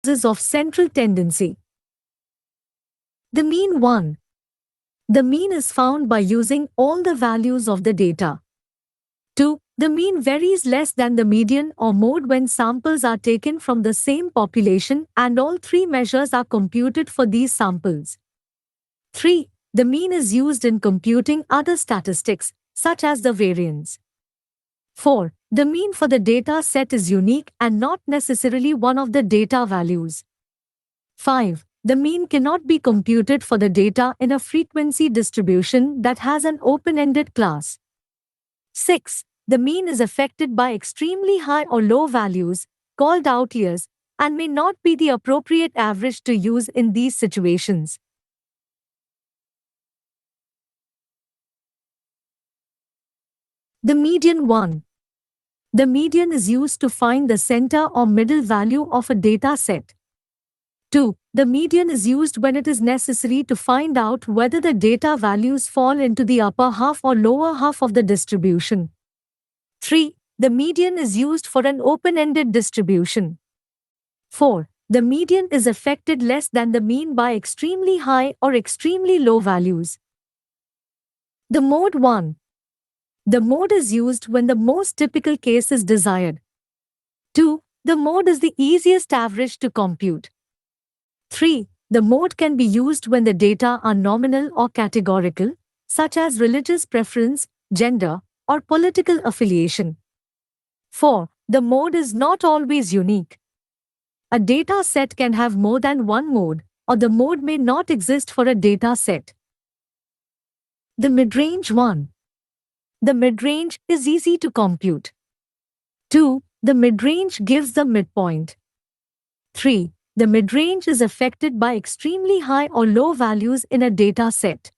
causes of central tendency. The mean 1. The mean is found by using all the values of the data. 2. The mean varies less than the median or mode when samples are taken from the same population and all three measures are computed for these samples. 3. The mean is used in computing other statistics, such as the variance. 4. The mean for the data set is unique and not necessarily one of the data values. 5. The mean cannot be computed for the data in a frequency distribution that has an open-ended class. 6. The mean is affected by extremely high or low values, called outliers, and may not be the appropriate average to use in these situations. The median 1. The median is used to find the center or middle value of a data set. 2. The median is used when it is necessary to find out whether the data values fall into the upper half or lower half of the distribution. 3. The median is used for an open-ended distribution. 4. The median is affected less than the mean by extremely high or extremely low values. The mode 1. The mode is used when the most typical case is desired. 2. The mode is the easiest average to compute. 3. The mode can be used when the data are nominal or categorical, such as religious preference, gender, or political affiliation. 4. The mode is not always unique. A data set can have more than one mode, or the mode may not exist for a data set. The midrange 1. The midrange is easy to compute. 2. The midrange gives the midpoint. 3. The midrange is affected by extremely high or low values in a data set.